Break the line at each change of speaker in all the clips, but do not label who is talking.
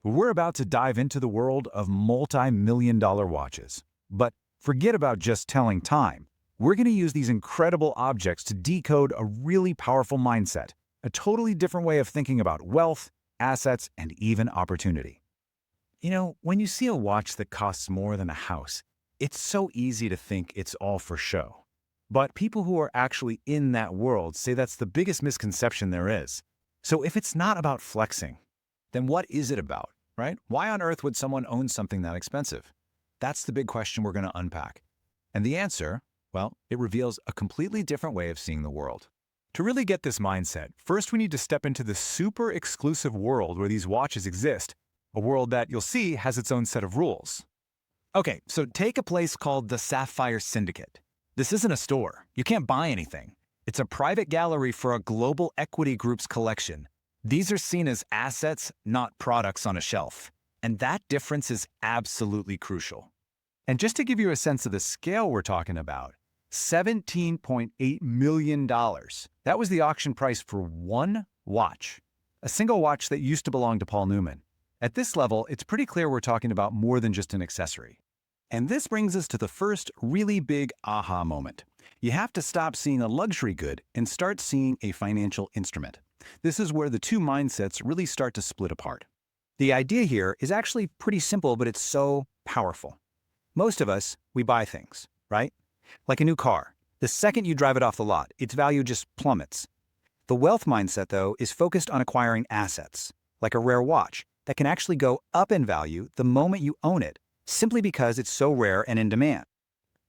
We're about to dive into the world of multi-million-dollar watches. But forget about just telling time. We're going to use these incredible objects to decode a really powerful mindset, a totally different way of thinking about wealth, assets, and even opportunity. When you see a watch that costs more than a house, it's so easy to think it's all for show. But people who are actually in that world say that's the biggest misconception there is. So if it's not about flexing, then what is it about, right? Why on earth would someone own something that expensive? That's the big question we're going to unpack. And the answer, well, it reveals a completely different way of seeing the world. To really get this mindset, first we need to step into the super exclusive world where these watches exist, a world that you'll see has its own set of rules. Okay, so take a place called the Sapphire Syndicate. This isn't a store. You can't buy anything. It's a private gallery for a global equity group's collection. These are seen as assets, not products on a shelf. And that difference is absolutely crucial. And just to give you a sense of the scale we're talking about, $17.8 million. That was the auction price for one watch. A single watch that used to belong to Paul Newman. At this level, it's pretty clear we're talking about more than just an accessory. And this brings us to the first really big aha moment. You have to stop seeing a luxury good and start seeing a financial instrument. This is where the two mindsets really start to split apart. The idea here is actually pretty simple, but it's so powerful. Most of us, we buy things, right? Like a new car. The second you drive it off the lot, its value just plummets. The wealth mindset, though, is focused on acquiring assets, like a rare watch, that can actually go up in value the moment you own it, simply because it's so rare and in demand.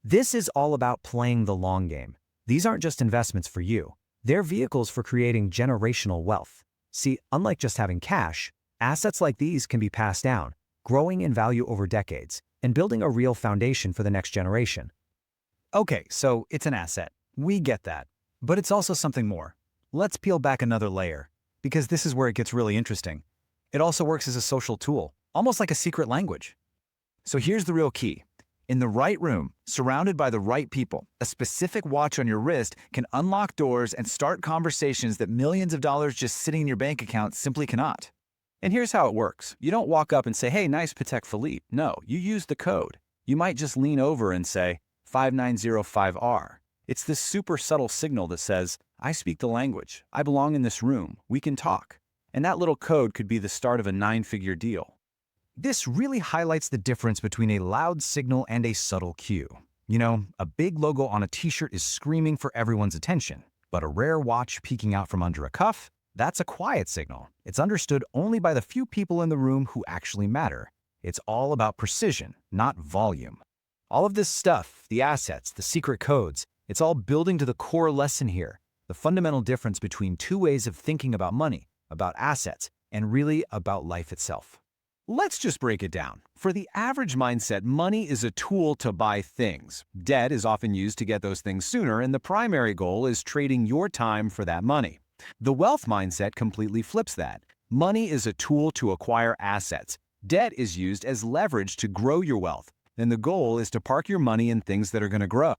This is all about playing the long game. These aren't just investments for you. They're vehicles for creating generational wealth. See, unlike just having cash, assets like these can be passed down, growing in value over decades, and building a real foundation for the next generation. Okay, so it's an asset. We get that. But it's also something more. Let's peel back another layer, because this is where it gets really interesting. It also works as a social tool, almost like a secret language. So here's the real key. In the right room, surrounded by the right people, a specific watch on your wrist can unlock doors and start conversations that millions of dollars just sitting in your bank account simply cannot. And here's how it works. You don't walk up and say, "Hey, nice Patek Philippe." No, you use the code. You might just lean over and say, 5905R. It's this super subtle signal that says, "I speak the language. I belong in this room. We can talk." And that little code could be the start of a 9-figure deal. This really highlights the difference between a loud signal and a subtle cue. A big logo on a t-shirt is screaming for everyone's attention, but a rare watch peeking out from under a cuff, that's a quiet signal. It's understood only by the few people in the room who actually matter. It's all about precision, not volume. All of this stuff, the assets, the secret codes, it's all building to the core lesson here, the fundamental difference between two ways of thinking about money, about assets, and really about life itself. Let's just break it down. For the average mindset, money is a tool to buy things. Debt is often used to get those things sooner, and the primary goal is trading your time for that money. The wealth mindset completely flips that. Money is a tool to acquire assets. Debt is used as leverage to grow your wealth, and the goal is to park your money in things that are going to grow.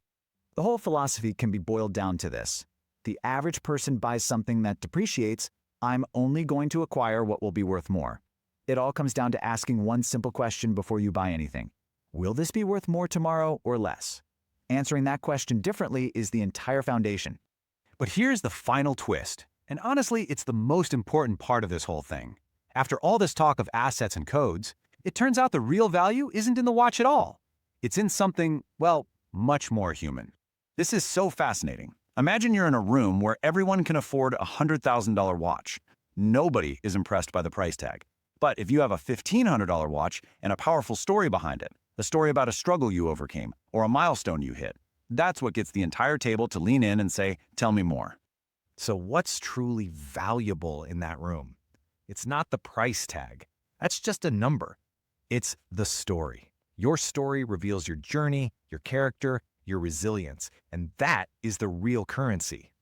The whole philosophy can be boiled down to this. The average person buys something that depreciates. I'm only going to acquire what will be worth more. It all comes down to asking one simple question before you buy anything. Will this be worth more tomorrow or less? Answering that question differently is the entire foundation. But here's the final twist, and honestly, it's the most important part of this whole thing. After all this talk of assets and codes, it turns out the real value isn't in the watch at all. It's in something, well, much more human. This is so fascinating. Imagine you're in a room where everyone can afford a $100,000 watch. Nobody is impressed by the price tag. But if you have a $1,500 watch and a powerful story behind it, a story about a struggle you overcame or a milestone you hit, that's what gets the entire table to lean in and say, "Tell me more." So what's truly valuable in that room? It's not the price tag. That's just a number. It's the story. Your story reveals your journey, your character, your resilience, and that is the real currency.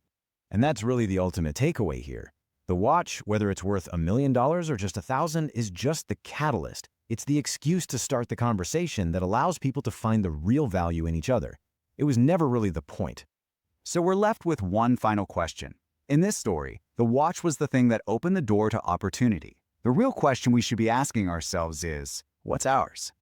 And that's really the ultimate takeaway here. The watch, whether it's worth $1 million or just 1,000, is just the catalyst. It's the excuse to start the conversation that allows people to find the real value in each other. It was never really the point. So we're left with one final question. In this story, the watch was the thing that opened the door to opportunity. The real question we should be asking ourselves is, what's ours?